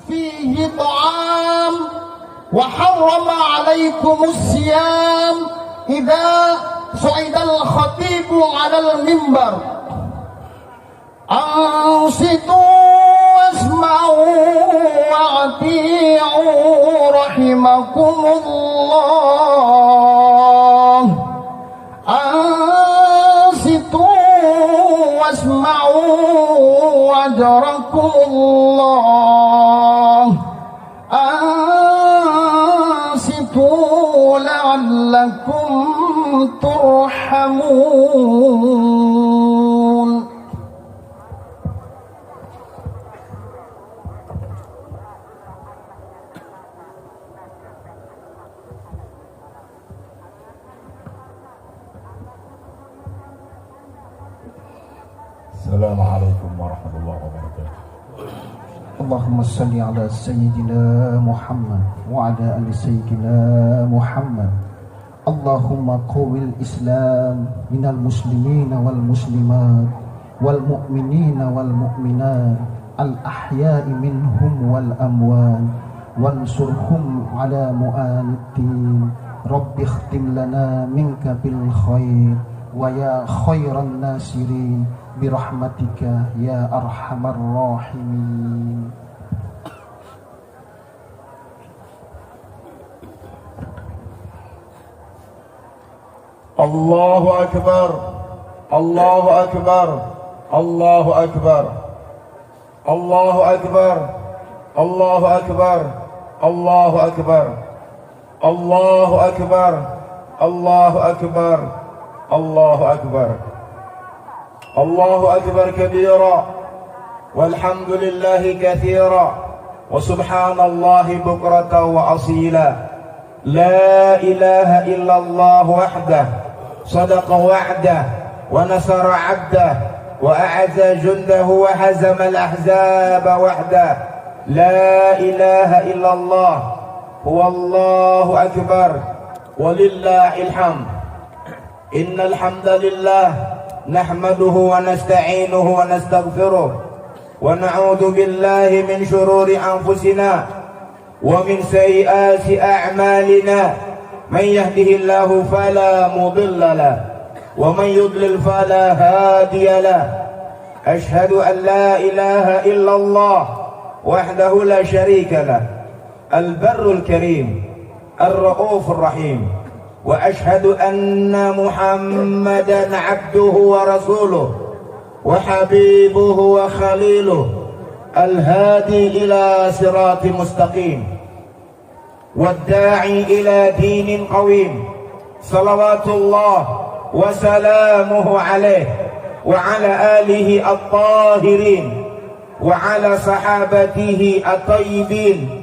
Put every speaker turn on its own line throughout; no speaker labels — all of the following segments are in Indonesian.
فيه طعام وحرم عليكم الصيام إذا صعد الخطيب على المنبر أنصتوا واسمعوا وأطيعوا رحمكم الله أنصتوا واسمعوا أجركم الله أنصتوا لعلكم ترحمون.
Assalamualaikum warahmatullahi wabarakatuh.
Allahumma salli ala Sayyidina Muhammad wa ala ali Sayyidina Muhammad. Allahumma qawwil Islam minal muslimina wal muslimat wal mu'minina wal mu'minat al ahya'i minhum wal amwat wansurhum ala mu'aniddin. Rabbi ikhtim lana minka bil khair wa ya khairan nasirin birahmatika ya arhamar rahimin.
Allahu akbar, Allahu akbar, Allahu akbar, Allahu akbar, Allahu akbar, Allahu akbar, Allahu akbar, Allahu akbar, Allahu akbar. الله أكبر كبيرا والحمد لله كثيرا وسبحان الله بكرة وأصيلا. لا إله إلا الله وحده صدق وعده ونصر عبده وأعز جنده وهزم الأحزاب وحده. لا إله إلا الله هو الله أكبر ولله الحمد. إن الحمد لله نحمده ونستعينه ونستغفره ونعوذ بالله من شرور أنفسنا ومن سيئات أعمالنا. من يهده الله فلا مضل له ومن يضلل فلا هادي له. أشهد أن لا إله إلا الله وحده لا شريك له البر الكريم الرؤوف الرحيم. وأشهد أن محمدا عبده ورسوله وحبيبه وخليله الهادي إلى صراط مستقيم والداعي إلى دين قويم. صلوات الله وسلامه عليه وعلى آله الطاهرين وعلى صحابته الطيبين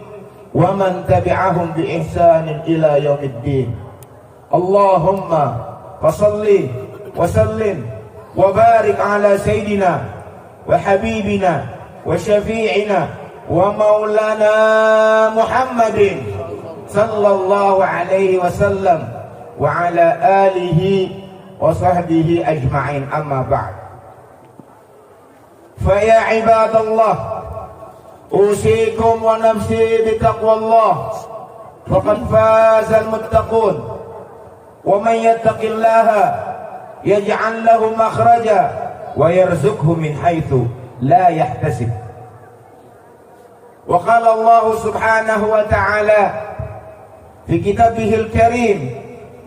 ومن تبعهم بإحسان إلى يوم الدين. اللهم فصل وسلم وبارك على سيدنا وحبيبنا وشفيعنا ومولانا محمد صلى الله عليه وسلم وعلى آله وصحبه أجمعين. أما بعد فيا عباد الله أوصيكم ونفسي بتقوى الله فقد فاز المتقون. ومن يتق الله يجعل له مخرجا ويرزقه من حيث لا يحتسب. وقال الله سبحانه وتعالى في كتابه الكريم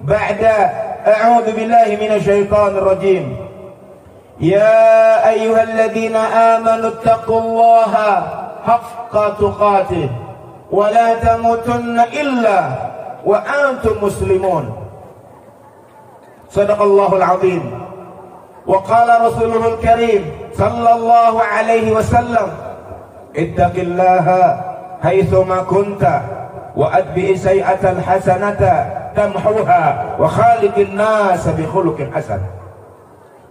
بعد أعوذ بالله من الشيطان الرجيم: يا أيها الذين آمنوا اتقوا الله حق تقاته ولا تموتن إلا وأنتم مسلمون. صدق الله العظيم. وقال رسوله الكريم صلى الله عليه وسلم: اتق الله حيثما كنت وأتبع السيئة الحسنة تمحوها وخالق الناس بخلق حسن.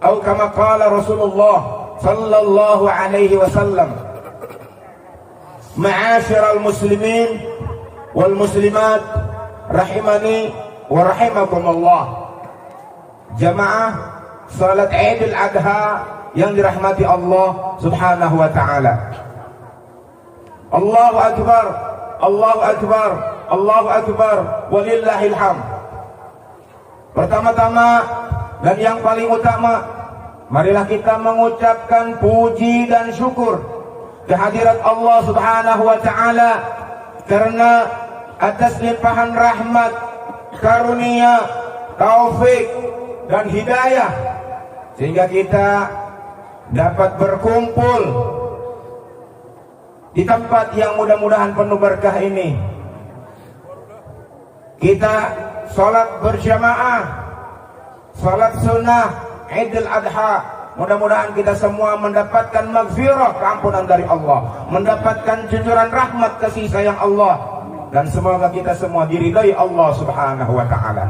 أو كما قال رسول الله صلى الله عليه وسلم: معاشر المسلمين والmuslimat rahimani wa rahimakumullah. Jamaah salat Idul Adha yang dirahmati Allah Subhanahu wa taala. Allahu Akbar, Allahu Akbar, Allahu Akbar, walillahil hamd. Pertama-tama dan yang paling utama, marilah kita mengucapkan puji dan syukur kehadirat Allah Subhanahu wa taala karena atas limpahan rahmat, karunia, taufik dan hidayah sehingga kita dapat berkumpul di tempat yang mudah-mudahan penuh berkah ini. Kita salat berjamaah, salat sunnah Idul Adha. Mudah-mudahan kita semua mendapatkan maghfirah, keampunan dari Allah, mendapatkan junjuran rahmat kasih sayang Allah, dan semoga kita semua diridai Allah Subhanahu wa taala.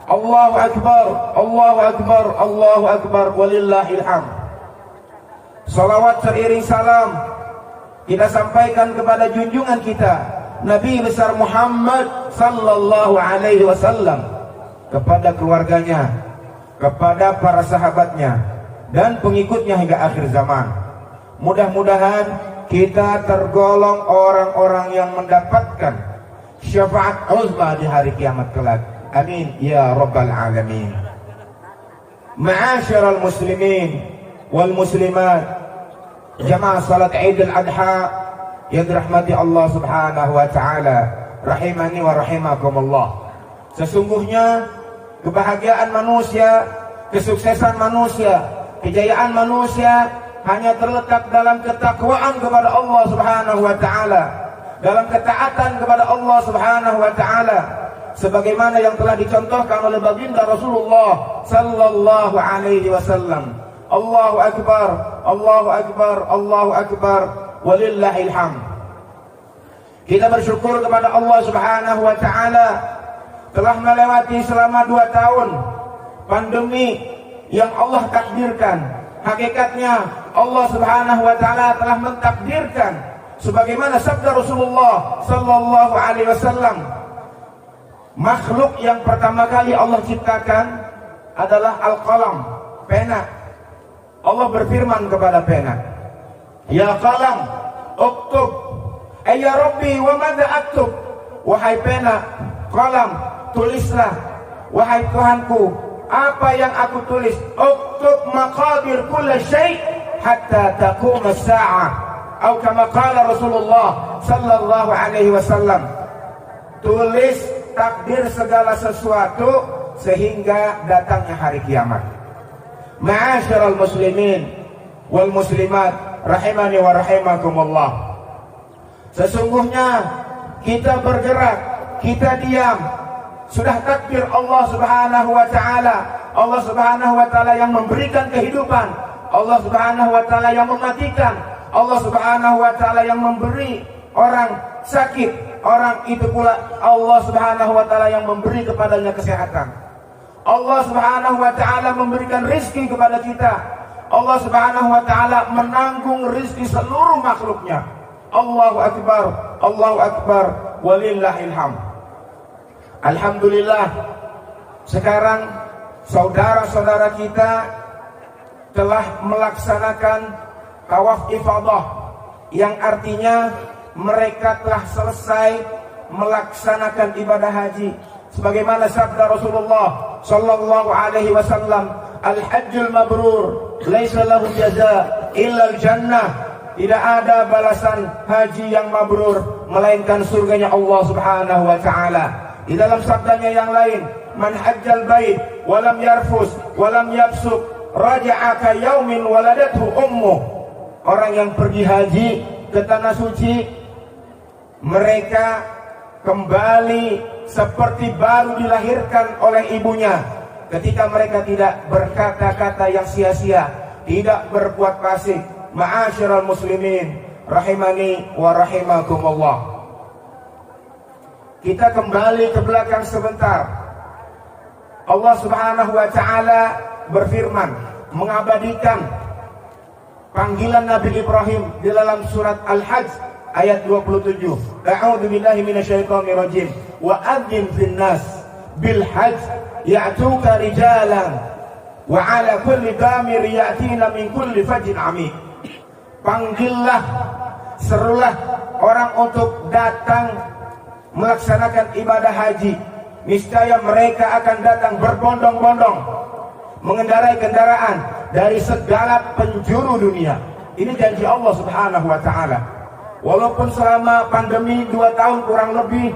Allahu Akbar, Allahu Akbar, Allahu Akbar, walillahil hamd. Salawat seiring salam kita sampaikan kepada junjungan kita Nabi besar Muhammad sallallahu alaihi wasallam, kepada keluarganya, kepada para sahabatnya dan pengikutnya hingga akhir zaman. Mudah-mudahan kita tergolong orang-orang yang mendapatkan syafaat uzma di hari kiamat kelak. Amin ya rabbal alamin. Ma'asyiral muslimin wal muslimat, jamaah salat Idul Adha yang dirahmati Allah Subhanahu wa taala, rahimani wa rahimakumullah. Sesungguhnya kebahagiaan manusia, kesuksesan manusia, kejayaan manusia hanya terletak dalam ketakwaan kepada Allah Subhanahu wa taala, dalam ketaatan kepada Allah Subhanahu wa taala, sebagaimana yang telah dicontohkan oleh baginda Rasulullah sallallahu alaihi wasallam. Allahu Akbar, Allahu Akbar, Allahu Akbar, walillahil hamd. Kita bersyukur kepada Allah Subhanahu wa taala telah melewati selama 2 tahun pandemi yang Allah takdirkan. Hakikatnya Allah Subhanahu wa taala telah mentakdirkan sebagaimana sabda Rasulullah sallallahu alaihi wasallam, makhluk yang pertama kali Allah ciptakan adalah al-qalam, pena. Allah berfirman kepada pena, ya qalam uktub. Ya Rabbi, wa madza aktub? Wahai pena, qalam, tulislah. Wahai Tuhanku, apa yang aku tulis? Uktub maqadir kulli syai' hatta taqum as-sa'ah. Atau kama qala Rasulullah sallallahu alaihi wasallam. Tulis takdir segala sesuatu sehingga datangnya hari kiamat. Ma'asyiral muslimin wal muslimat, rahimani wa rahimakumullah. Sesungguhnya kita bergerak, kita diam, sudah takdir Allah Subhanahu wa taala. Allah Subhanahu wa taala yang memberikan kehidupan, Allah Subhanahu wa taala yang mematikan, Allah Subhanahu wa taala yang memberi orang sakit, orang itu pula Allah Subhanahu wa taala yang memberi kepadanya kesehatan. Allah Subhanahu wa taala memberikan rizki kepada kita. Allah Subhanahu wa taala menanggung rizki seluruh makhluknya. Allahu Akbar, Allahu Akbar, walillahil hamd. Alhamdulillah, sekarang saudara-saudara kita telah melaksanakan tawaf ifadah, yang artinya mereka telah selesai melaksanakan ibadah haji. Sebagaimana sabda Rasulullah sallallahu alaihi wasallam, al-hajjul mabrur laisa lahu jazaa illa al-jannah. Tidak ada balasan haji yang mabrur melainkan surganya Allah Subhanahu wa taala. Di dalam sabdanya yang lain, man hajjal bait wa lam yarfus wa lam yafsuq raja'a ka yaumin waladathu ummuh. Orang yang pergi haji ke tanah suci, mereka kembali seperti baru dilahirkan oleh ibunya, ketika mereka tidak berkata-kata yang sia-sia, tidak berbuat fasik. Ma'asyiral muslimin, rahimani wa rahimakumullah. Kita kembali ke belakang sebentar. Allah Subhanahu wa taala berfirman, mengabadikan panggilan Nabi Ibrahim di dalam surat Al-Hajj ayat 27. A'udzu billahi minasyaitonir rajim. Wa adzin fin nas bil hajj ya'tuka rijalan wa 'ala kulli damir ya'tina min kulli fajjin 'amiq. Panggillah serulah orang untuk datang melaksanakan ibadah haji. Niscaya mereka akan datang berbondong-bondong mengendarai kendaraan dari segala penjuru dunia. Ini janji Allah Subhanahu wa taala. Walaupun selama pandemi 2 tahun kurang lebih,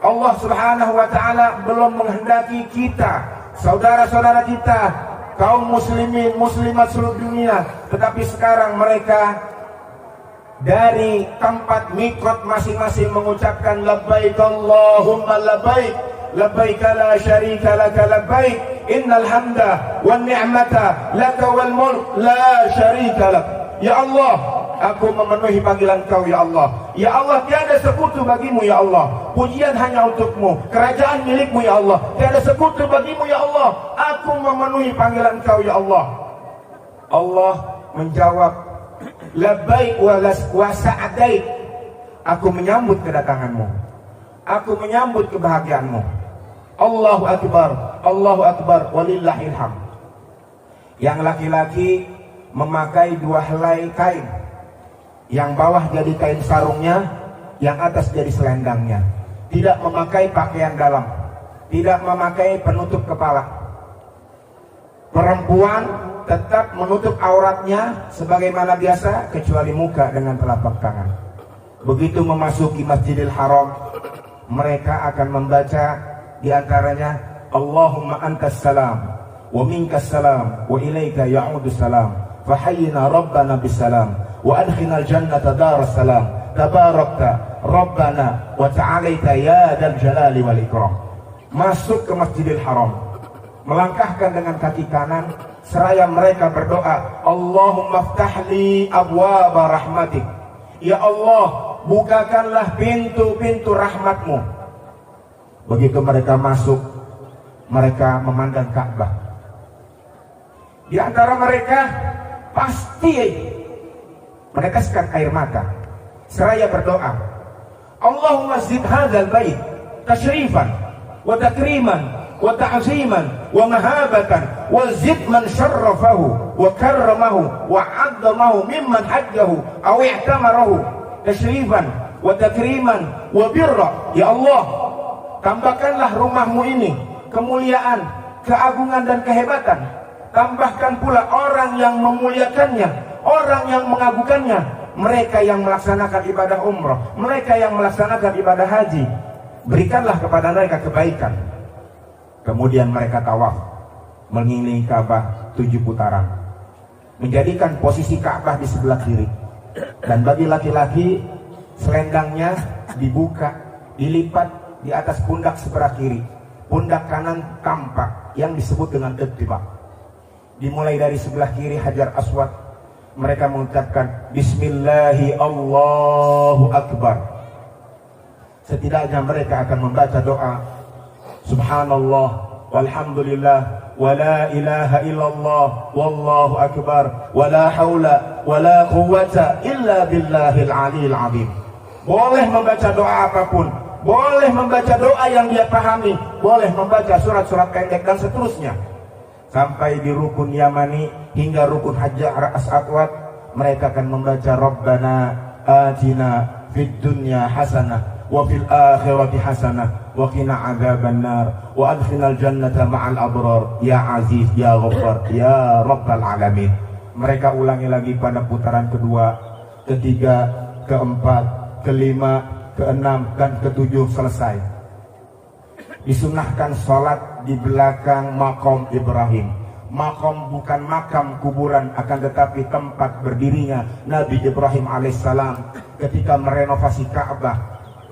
Allah Subhanahu wa taala belum menghendaki kita, saudara-saudara kita, kaum muslimin muslimat seluruh dunia, tetapi sekarang mereka dari tempat miqat masing-masing mengucapkan labbaik Allahumma labbaik, labbaik la syarika laka labbaik, innal hamda wan ni'mata laka wal mulk la syarika lak. Ya Allah, aku memenuhi panggilan Kau ya Allah. Ya Allah, tiada sekutu bagimu ya Allah. Pujian hanya untukmu, kerajaan milikmu ya Allah. Tiada sekutu bagimu ya Allah. Aku memenuhi panggilan Kau ya Allah. Allah menjawab, labbaik wa sa'adaik. Aku menyambut kedatanganmu, aku menyambut kebahagiaanmu. Allahu akbar, Allahu akbar, walillahil hamd. Yang laki-laki memakai 2 helai kain, yang bawah jadi kain sarungnya, yang atas jadi selendangnya. Tidak memakai pakaian dalam, tidak memakai penutup kepala. Perempuan tetap menutup auratnya sebagaimana biasa, kecuali muka dengan telapak tangan. Begitu memasuki Masjidil Haram, mereka akan membaca di antaranya, Allahumma antas salam wa minkas salam wa ilaika ya'udus salam fahayyina rabbana bisalam wa adkhinal jannata daras salam tabarakta rabbana wa ta'alaita ya dal jalali wal ikram. Masuk ke Masjidil Haram, melangkahkan dengan kaki kanan, seraya mereka berdoa, Allahumma ftahli abwaba rahmatik. Ya Allah, bukakanlah pintu-pintu rahmatmu. Begitu mereka masuk, mereka memandang Ka'bah. Di antara mereka pasti meneteskan air mata seraya berdoa, Allahumma zid hadzal bait tashrifan wa takriman wa ta'ziman wa mahabatan wa zid man syarrafahu wa karramahu wa 'azzamahu mimman hajjahu aw i'tamarahu tashrifan wa takriman wa birra. Ya Allah, tambahkanlah rumahmu ini kemuliaan, keagungan dan kehebatan. Tambahkan pula orang yang memuliakannya, orang yang mengagungkannya, mereka yang melaksanakan ibadah umrah, mereka yang melaksanakan ibadah haji. Berikanlah kepada mereka kebaikan. Kemudian mereka tawaf mengelilingi Ka'bah 7 putaran, menjadikan posisi Ka'bah di sebelah kiri. Dan bagi laki-laki, selendangnya dibuka, dilipat di atas pundak sebelah kiri. Pundak kanan tampak, yang disebut dengan ittibaq. Dimulai dari sebelah kiri Hajar Aswad, mereka mengucapkan Bismillahi Allahu Akbar. Setidaknya mereka akan membaca doa Subhanallah walhamdulillah wa la ilaha illallah wallahu akbar wa la hawla wa la quwwata illa billahil aliyil azim. Boleh membaca doa apapun, boleh membaca doa yang dia pahami, boleh membaca surat-surat pendek dan seterusnya. Sampai di rukun Yamani hingga rukun Hajar Aswad, mereka akan membaca Rabbana atina fid dunya hasanah wa fil akhirati hasanah wa qina adzabannar wa adkhilnal jannata ma'al abrar ya aziz ya ghaffar ya rabbal alamin. Mereka ulangi lagi pada putaran kedua, ketiga, keempat, kelima, keenam dan ketujuh selesai. Disunahkan sholat di belakang makam Ibrahim. Makam bukan makam kuburan, akan tetapi tempat berdirinya Nabi Ibrahim alaihissalam ketika merenovasi Ka'bah,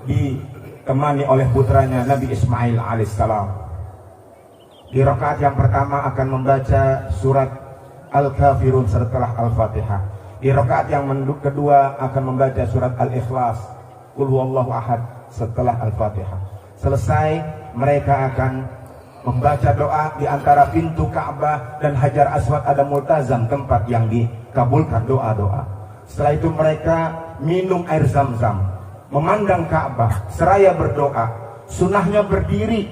ditemani oleh putranya Nabi Ismail alaihissalam. Di rakaat yang pertama akan membaca surat Al-Kafirun setelah Al-Fatihah. Di rakaat yang kedua akan membaca surat Al-Ikhlas, Qul huwallahu ahad setelah Al-Fatihah. Selesai, mereka akan membaca doa. Di antara pintu Ka'bah dan Hajar Aswad ada multazam, tempat yang dikabulkan doa-doa. Setelah itu mereka minum air Zam-Zam, memandang Ka'bah seraya berdoa. Sunnahnya berdiri,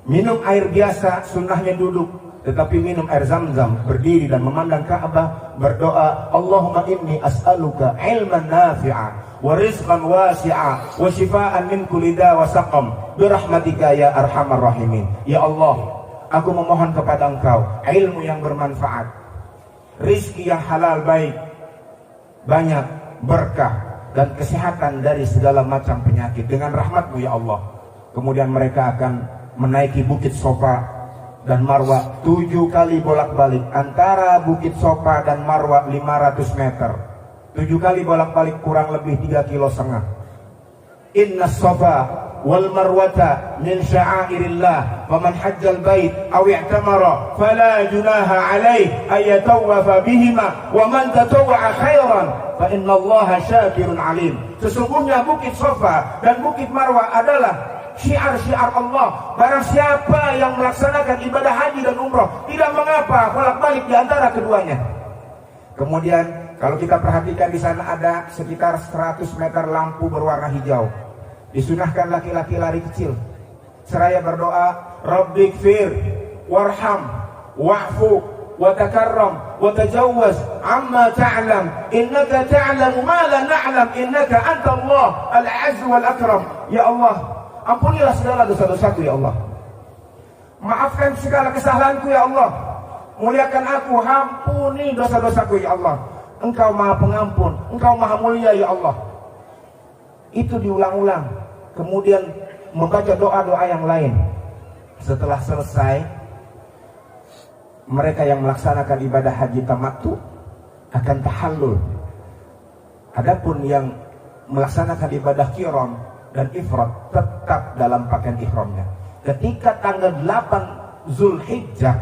minum air biasa, sunnahnya duduk. tetapi minum air Zam-Zam, berdiri dan memandang Ka'bah, berdoa, Allahumma inni as'aluka ilman nafi'a wa rizqan wasi'a wa shifaan min kulli da wa saqam birahmatika ya arhamar rahimin. Ya Allah, aku memohon kepada Engkau ilmu yang bermanfaat, rizki yang halal baik, banyak berkah dan kesehatan dari segala macam penyakit dengan rahmat-Mu ya Allah. Kemudian mereka akan menaiki Bukit Sofa dan Marwa 7 kali bolak-balik. Antara Bukit Sofa dan Marwa 500 meter. 7 kali bolak-balik kurang lebih 3,5 kilo. Inna Sofa wal Marwata min sya'airillah faman hajjal bait aw i'tamara fala junaha alaih ayatawafa bihima wa man tatawwa'a khairan fa innallaha syakirun alim. Sesungguhnya Bukit Sofa dan Bukit Marwa adalah syiar-syiar Allah. Barang siapa yang melaksanakan ibadah haji dan umroh, tidak mengapa bolak-balik di antara keduanya. Kemudian kalau kita perhatikan di sana ada sekitar 100 meter lampu berwarna hijau. Disunahkan laki-laki lari kecil seraya berdoa, Rabbighfir warham wa'fu wa takarram wa tajawwaz amma ta'lam innaka ta'lamu ma la na'lam innaka antallah al-'azz wal akram. Ya Allah, ampunilah segala dosa-dosaku ya Allah. Maafkan segala kesalahanku ya Allah. Muliakan aku, ampuni dosa-dosaku ya Allah. Engkau Maha Pengampun, Engkau Maha Mulia ya Allah. Itu diulang-ulang. Kemudian membaca doa-doa yang lain. Setelah selesai, mereka yang melaksanakan ibadah haji tamattu akan tahallul. Adapun yang melaksanakan ibadah qiran dan ifrad tetap dalam pakaian ihramnya. Ketika tanggal 8 Zulhijjah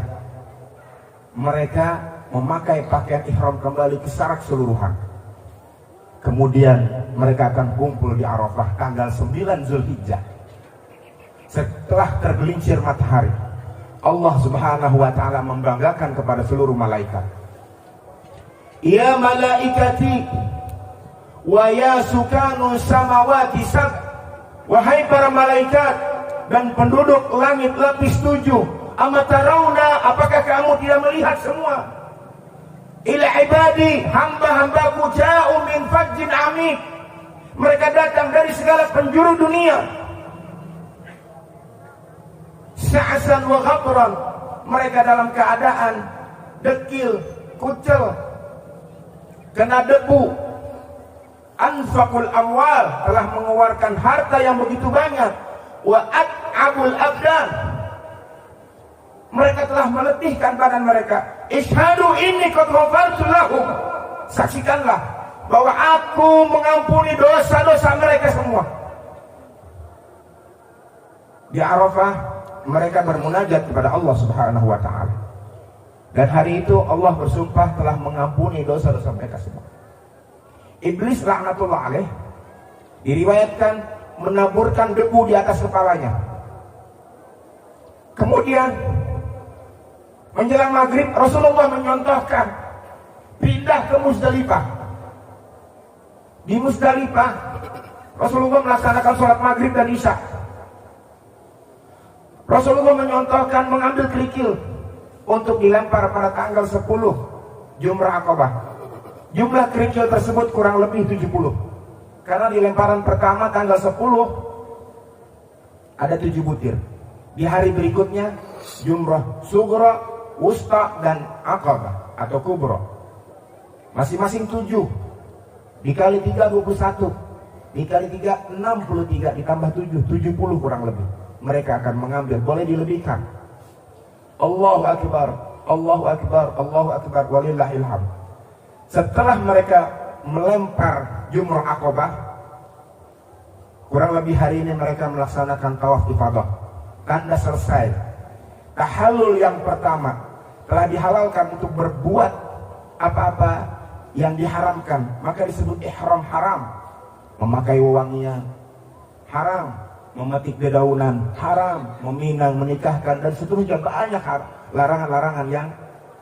mereka memakai pakaian ihram kembali ke secara keseluruhan. Kemudian mereka akan kumpul di Arafah tanggal 9 Zulhijjah. Setelah tergelincir matahari, Allah Subhanahu wa taala membanggakan kepada seluruh malaikat. Ya malaikati wa ya sukanu samawati sab. Wahai para malaikat dan penduduk langit lapis 7, amatarawna, apakah kamu tidak melihat semua? Ila ibadi, hamba-hambaku ja'u min fajjin amik, mereka datang dari segala penjuru dunia. Sa'san wa ghabran, mereka dalam keadaan dekil, kucel, kena debu. Anfaqul amwal, telah mengeluarkan harta yang begitu banyak. Wa at'abul abdan, mereka telah meletihkan badan mereka. Ishadu inni qad ghafartu lahum, saksikanlah bahwa aku mengampuni dosa-dosa mereka semua. Di Arafah mereka bermunajat kepada Allah Subhanahu wa taala. Dan hari itu Allah bersumpah telah mengampuni dosa-dosa mereka semua. Iblis laknatullah alaih diriwayatkan menaburkan debu di atas kepalanya. Kemudian menjelang maghrib Rasulullah menyontohkan pindah ke Muzdalifah. Di Muzdalifah Rasulullah melaksanakan sholat maghrib dan isya. Rasulullah menyontohkan mengambil kerikil untuk dilempar pada tanggal 10 Jumrah Aqabah. Jumlah kerikil tersebut kurang lebih 70. Karena di lemparan pertama tanggal 10 ada 7 butir. Di hari berikutnya Jumrah Sughra, Wusta dan Aqabah atau Kubra. Masing-masing 7. Dikali 3 21. Dikali 3 63 ditambah 7 70 kurang lebih. Mereka akan mengambil, boleh dilebihkan. Allahu Akbar, Allahu Akbar, Allahu Akbar, walillahil hamd. Setelah mereka melempar Jumrah Aqabah, kurang lebih hari ini mereka melaksanakan tawaf ifadah. Tanda selesai. Tahallul yang pertama telah dihalalkan untuk berbuat apa-apa yang diharamkan, maka disebut ihram haram. Memakai wewangian haram, memetik dedaunan haram, meminang, menikahkan dan seterusnya, banyak larangan-larangan yang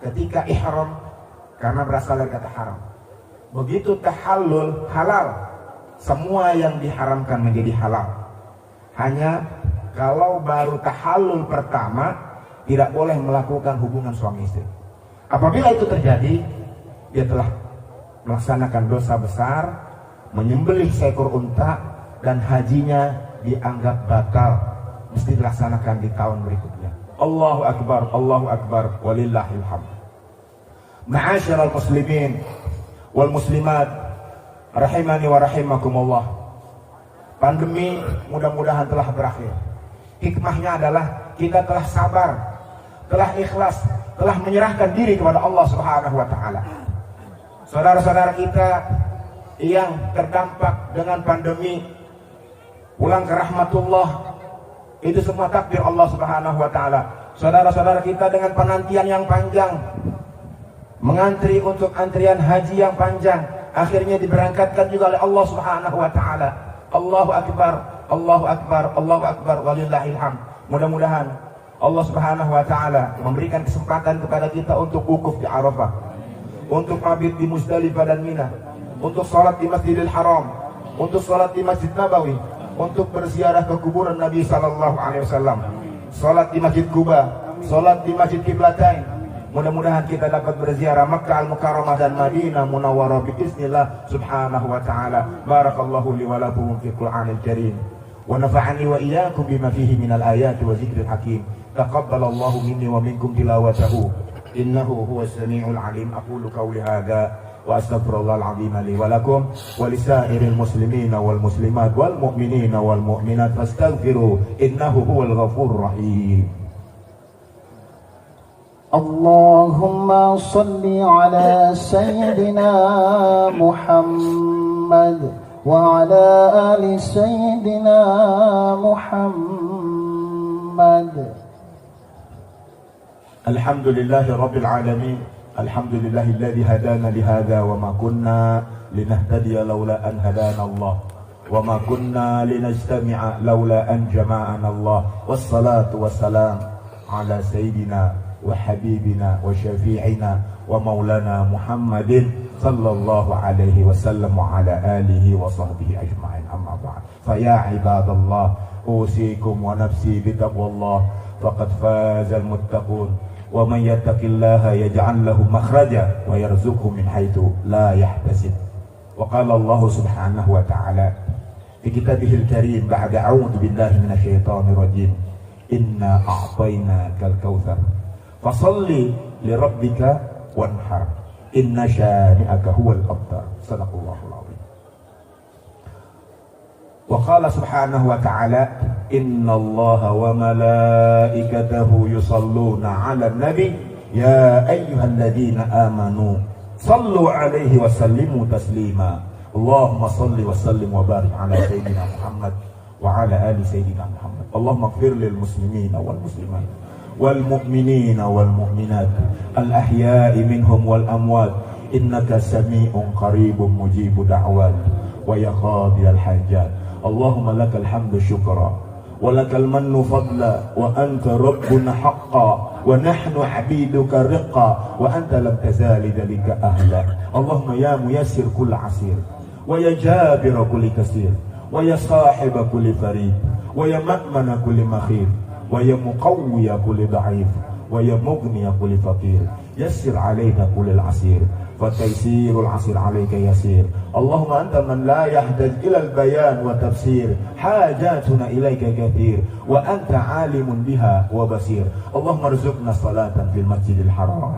ketika ihram karena berasal dari kata haram. Begitu tahallul halal, semua yang diharamkan menjadi halal. Hanya kalau baru tahallul pertama tidak boleh melakukan hubungan suami istri. Apabila itu terjadi, dia telah melaksanakan dosa besar, menyembelih seekor unta, dan hajinya dianggap batal, mesti dilaksanakan di tahun berikutnya. Allahu Akbar, walillahil hamd. Ma'asyiral muslimin wal muslimat, rahimani wa rahimakumullah. Pandemi mudah-mudahan telah berakhir. Hikmahnya adalah kita telah sabar, telah ikhlas, telah menyerahkan diri kepada Allah Subhanahu wa taala. Saudara-saudara kita yang terdampak dengan pandemi, pulang ke rahmatullah, itu semua takdir Allah Subhanahu wa taala. Saudara-saudara kita dengan penantian yang panjang, mengantri untuk antrian haji yang panjang, akhirnya diberangkatkan juga oleh Allah Subhanahu wa taala. Allahu Akbar, walillahil hamd. Mudah-mudahan Allah Subhanahu wa taala memberikan kesempatan kepada kita untuk wukuf di Arafah, untuk mabit di Muzdalifah dan Mina, untuk salat di Masjidil Haram, untuk salat di Masjid Nabawi, untuk berziarah ke kuburan Nabi sallallahu alaihi wasallam, salat di Masjid Quba, salat di Masjid Qiblatain. Mudah-mudahan kita dapat berziarah Makkah Al-Mukarramah dan Madinah Munawwarah biiznillah subhanahu wa ta'ala. Barakallahu li wa lakum fil Qur'anil Karim wa nafa'ani wa iyyakum bima fihi minal ayati wa dzikril hakim. Taqabbalallahu minni wa minkum tilawatahu innahu huwas samiul alim. Aqulu qawli hadza wa astaghfirullahal azim li wa lakum wa lisairil muslimina wal muslimat wal mu'minina wal mu'minat fastaghfiru innahu huwal ghafurur rahim.
Allahumma salli ala Sayyidina Muhammad wa ala ali Sayyidina Muhammad. Alhamdulillahi Rabbil Alamin. Alhamdulillahilladzi hadana lihada wa ma kunna linahtadiya laula an hadana Allah wa ma kunna linajtami'a laula an jama'ana Allah. Wassalatu wassalam ala Sayyidina wa habibina wa syafi'ina wa maulana Muhammadin sallallahu alaihi wasallam wa ala alihi wa sahbihi ajma'in. Amma ba'd. Fa ya ibadallah, usikum wa nafsi bitaqwallah, faqad fazal muttaqun. Wa man yattaqillaha yaj'al lahu makhraja wa yarzuqhu min haitsu la yahtasib. Wa qala Allah subhanahu wa ta'ala fi kitabihil karim ba'da a'udzu billahi minasyaitonir rajim. Inna a'tainakal kautsar fasalli li rabbika wanhar inna syani'aka huwal abtar. Sadaqallahul azim. Wa qala subhanahu wa ta'ala innallaha wa malaikatahu yusalluna 'alan nabi ya ayyuhalladzina amanu sallu 'alaihi wa sallimu taslima. Allahumma salli wa sallim wa barik 'ala sayyidina Muhammad wa 'ala ali sayyidina Muhammad. Allahumma ighfir lil muslimina wal muslimat wal mu'minina wal mu'minat al ahya'i minhum wal amwat innaka sami'un qaribun mujibu da'wat wa ya qadiyal hajat. Allahumma lakal hamdu syukra wa lakal mannu fadla wa anta rabbuna haqqan wa nahnu abiduka riqqa wa anta lam tazali dhalika ahla. Allahumma ya muyassir kull asir wa ya jabir kulli kasir wa ya sahib kulli farid wa ya ma'mana kulli makhir wa ya muqawwiya kulli da'if wa ya mughniya kulli faqir. Yassir alayna kulli asir fa taysirul asir alayka yasir. Allahumma anta man la yahdaj ila al-bayan wa tafsir hajatuna ilayka kathir wa anta alimun biha wa basir. Allahumma arzuqna salatan fil masjidil haram.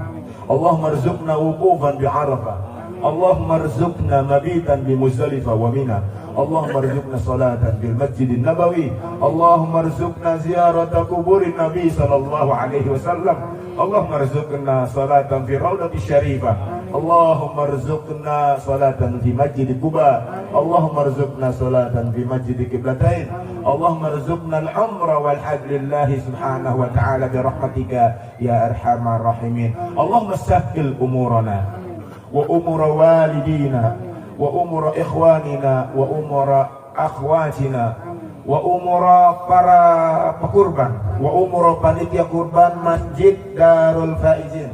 Allahumma arzuqna wuqufan bi Arafah. Allahumma arzuqna mabitan bi Muzdalifah wa Mina. Allahumma arzuqna salatan fil masjidin nabawi. Allahumma arzuqna ziyarata kuburin Nabi sallallahu alaihi wasallam. Allahumma arzuqna salatan fi raudati syarifah. Allahumma arzuqna salatan fi masjid Quba. Allahumma arzuqna salatan fi masjid Qiblatain. Allahumma arzuqna al-umra wal hajj lillahi subhanahu wa ta'ala bi rahmatika ya arhamar rahimin. Allahumma sahhil umurana wa umura walidina wa umura ikhwanina wa umura akhwatina wa umura para pekurban wa umura panitia kurban Masjid Darul Faizin.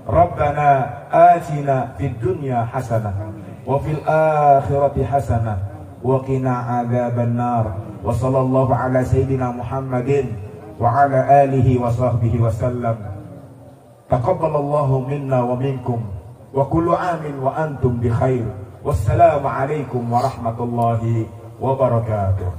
Rabbana atina fid dunya hasanah wa fil akhirati hasanah wa qina adzaban nar. Wa sallallahu ala sayyidina Muhammadin وعلى آله وصحبه وسلم. تقبل الله منا ومنكم وكل عام وأنتم بخير. والسلام عليكم ورحمة الله وبركاته.